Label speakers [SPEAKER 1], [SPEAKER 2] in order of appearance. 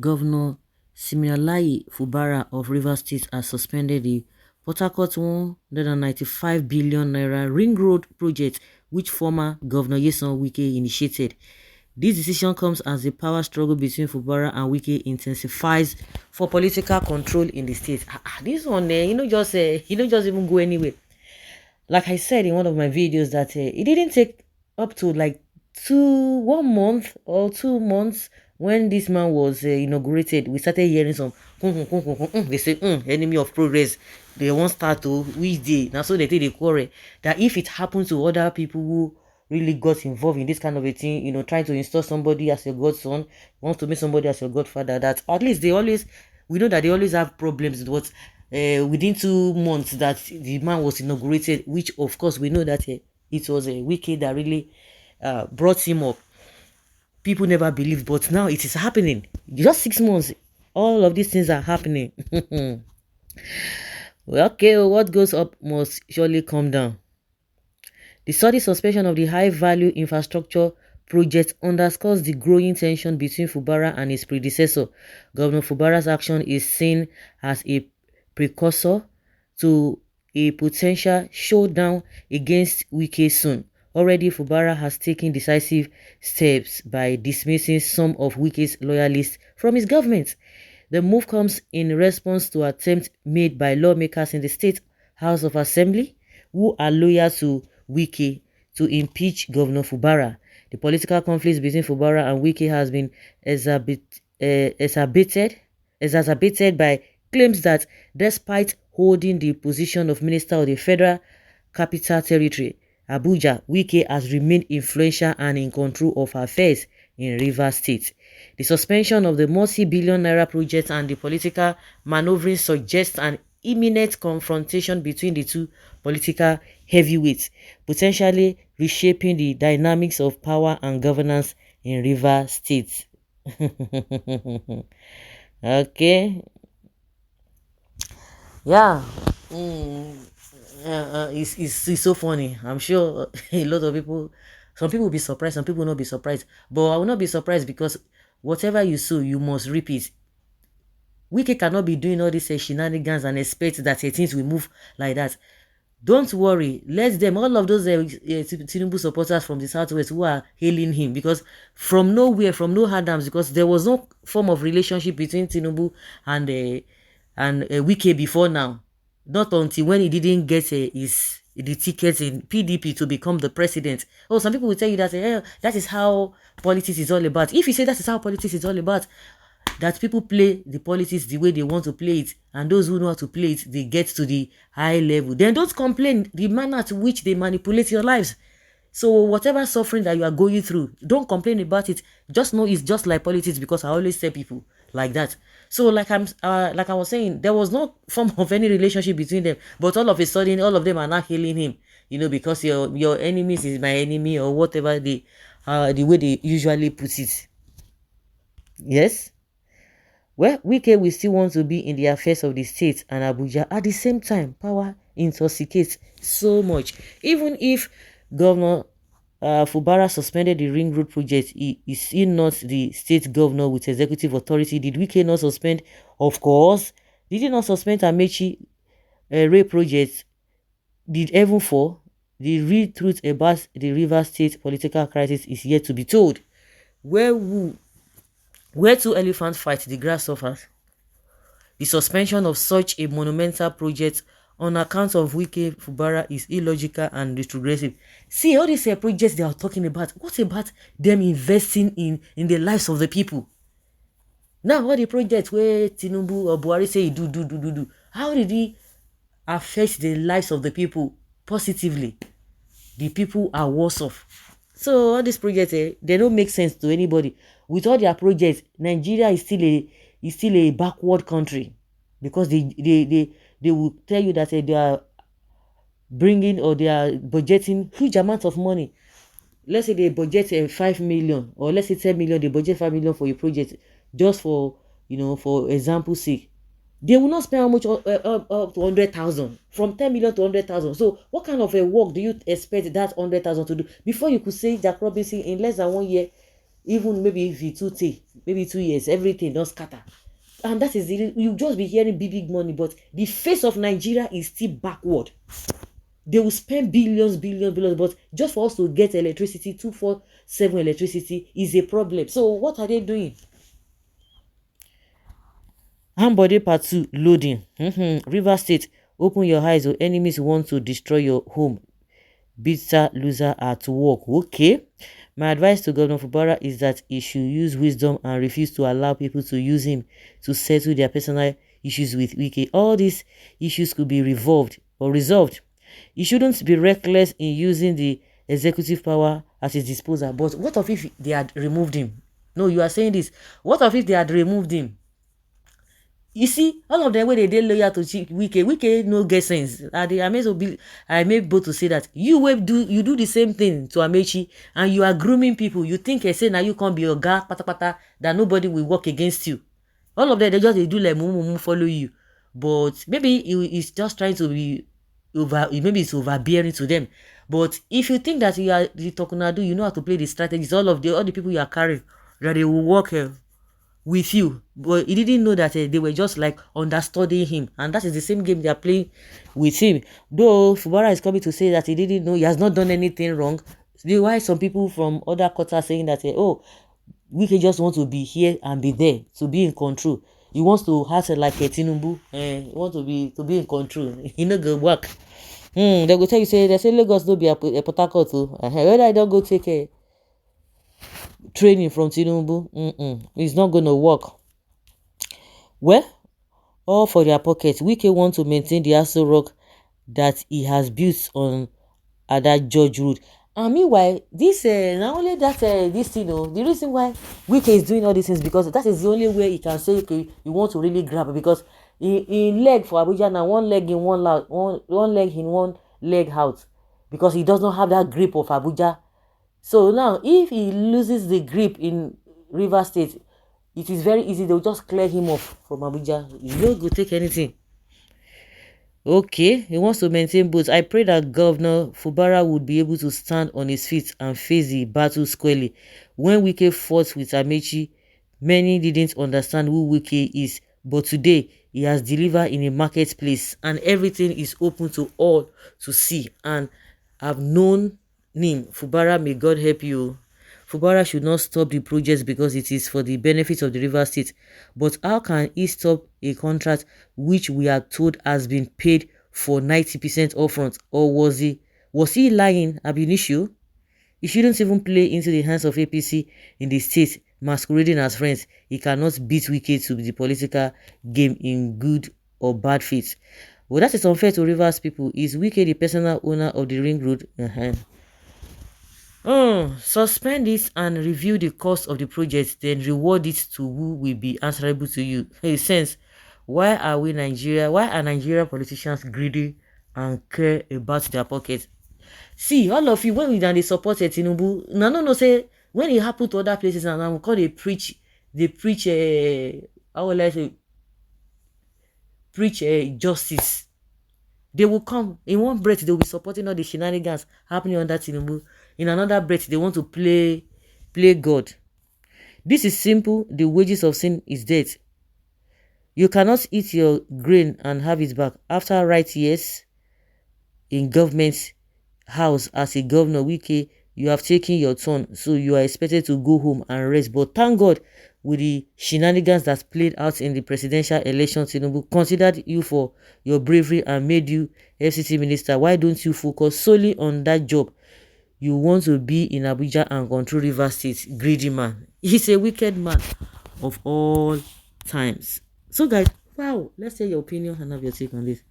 [SPEAKER 1] Governor Siminalayi Fubara of Rivers State has suspended the Port Harcourt 195 billion naira ring road project which former Governor Nyesom Wike initiated. This decision comes as the power struggle between Fubara and Wike intensifies for political control in the state. This one, just even go anywhere. Like I said in one of my videos that it didn't take up to like 1 month or 2 months when this man was inaugurated. We started hearing some they say enemy of progress. They won't start to which day. Now so they take the quarrel that if it happens to other people who really got involved in this kind of a thing, trying to install somebody as your godson, wants to make somebody as your godfather, that at least we know that they always have problems. But within 2 months that the man was inaugurated, which of course we know that it was a Wike that really brought him up. People never believed, but now it is happening. Just 6 months, all of these things are happening. Well, okay, what goes up must surely come down. The sudden suspension of the high-value infrastructure project underscores the growing tension between Fubara and his predecessor. Governor Fubara's action is seen as a precursor to a potential showdown against Wike soon. Already, Fubara has taken decisive steps by dismissing some of Wike's loyalists from his government. The move comes in response to attempts made by lawmakers in the State House of Assembly who are loyal to Wike to impeach Governor Fubara. The political conflicts between Fubara and Wike has been exacerbated by claims that despite holding the position of Minister of the Federal Capital Territory, Abuja, Wike has remained influential and in control of affairs in Rivers State. The suspension of the multi-billion naira project and the political maneuvering suggests an imminent confrontation between the two political heavyweights, potentially reshaping the dynamics of power and governance in Rivers State. Okay. Yeah. It's so funny. I'm sure a lot of people, some people will be surprised, some people will not be surprised. But I will not be surprised because whatever you sow, you must reap it. Wike cannot be doing all these shenanigans and expect that things will move like that. Don't worry, let them, all of those Tinubu supporters from the southwest who are hailing him, because from nowhere, from no Adams, because there was no form of relationship between Tinubu and Wike before now. Not until when he didn't get the ticket in PDP to become the president. Oh, some people will tell you that that is how politics is all about. If you say that is how politics is all about, that people play the politics the way they want to play it, and those who know how to play it, they get to the high level. Then don't complain the manner to which they manipulate your lives. So whatever suffering that you are going through, don't complain about it. Just know it's just like politics, because I always tell people like that. So like I was saying, there was no form of any relationship between them, but all of a sudden, all of them are now hailing him, because your enemies is my enemy, or whatever the way they usually put it. Yes. Well, Wike will still want to be in the affairs of the state and Abuja. At the same time, power intoxicates so much. Even if Governor Fubara suspended the ring road project, is he not the state governor with executive authority? Did Wike not suspend? Of course. Did he not suspend Amechi rail project? Did even for the real truth about the Rivers State political crisis is yet to be told. Where two elephants fight, the grass suffers. The suspension of such a monumental project on account of Wike Fubara is illogical and retrogressive. See, all these projects they are talking about, what about them investing in the lives of the people? Now, all the projects where Tinubu or Buhari say do, how did he affect the lives of the people positively? The people are worse off. So all these projects, they don't make sense to anybody. With all their projects, Nigeria is still a backward country, because they will tell you that they are bringing, or they are budgeting huge amounts of money. Let's say they budget 5 million, or let's say 10 million. They budget 5 million for a project, just for for example's sake. They will not spend how much up to 100,000, from 10 million to 100,000. So what kind of a work do you expect that 100,000 to do before you could say Jack Robinson in less than 1 year even maybe if it 2 take, maybe 2 years, everything don't scatter. And that is the, you just be hearing big money, but the face of Nigeria is still backward. They will spend billions, but just for us to get electricity, 247 electricity is a problem. So what are they doing? Hambody part 2 loading. River State, open your eyes, or enemies want to destroy your home. Bitter loser at work. Okay. My advice to Governor Fubara is that he should use wisdom and refuse to allow people to use him to settle their personal issues with Wike. All these issues could be resolved. He shouldn't be reckless in using the executive power at his disposal. But what if they had removed him? No, you are saying this. What if they had removed him? You see, all of them wey dey loyal to Wike no get sense. I may both to say that you do the same thing to Amechi, and you are grooming people. You think say now you can't be oga patapata, that nobody will work against you. All of them, they just they do like mumu follow you. But maybe he's just trying to be maybe it's overbearing to them. But if you think that you are the Tokunadu, you know how to play the strategies. All the people you are carrying, that they will work with you, but he didn't know that they were just like understudying him, and that is the same game they are playing with him. Though Fubara is coming to say that he didn't know, he has not done anything wrong. Why some people from other quarters are saying that oh, Wike just want to be here and be there, to be in control. He wants to have like a Tinubu, he want to be in control. He no go work. They go tell you say they say Lagos no be a Port Harcourt too. Whether I don't go take a training from Tinubu, it's not going to work. Well, all for their pocket. Wike want to maintain the Aso Rock that he has built on that George Road. And meanwhile, this not only that this thing, the reason why Wike is doing all these things, because that is the only way he can say okay, you want to really grab, because in leg for Abuja now, one leg in one leg in, one leg out, because he does not have that grip of Abuja. So now, if he loses the grip in River State, it is very easy. They'll just clear him off from Abuja. You don't go take anything. Okay, he wants to maintain both. I pray that Governor Fubara would be able to stand on his feet and face the battle squarely. When Wike fought with Amechi, many didn't understand who Wike is. But today, he has delivered in a marketplace, and everything is open to all to see. And I've known him. Fubara, may God help you. Fubara should not stop the project because it is for the benefit of the River State. But how can he stop a contract which we are told has been paid for 90% upfront? Or was he lying ab initio? He shouldn't even play into the hands of APC in the state, masquerading as friends. He cannot beat Wike to the political game in good or bad faith. Well, that is unfair to Rivers people. Is Wike the personal owner of the ring road? Suspend it and review the cost of the project, then reward it to who will be answerable to you. Hey, sense. Why are Nigerian politicians greedy and care about their pockets? See, all of you, when we done they support Tinubu, no say when it happen to other places, and I'm call they preach how will I say, preach justice. They will come in one breath, they will be supporting all the shenanigans happening under Tinubu. In another breath, they want to play God. This is simple. The wages of sin is death. You cannot eat your grain and have it back. After right years in government house as a governor, Wike, you have taken your turn, so you are expected to go home and rest. But thank God, with the shenanigans that played out in the presidential election, Tinubu considered you for your bravery and made you FCT minister. Why don't you focus solely on that job? You want to be in Abuja and control River State. Greedy man. He's a wicked man of all times. So guys, wow, let's hear your opinion and have your take on this.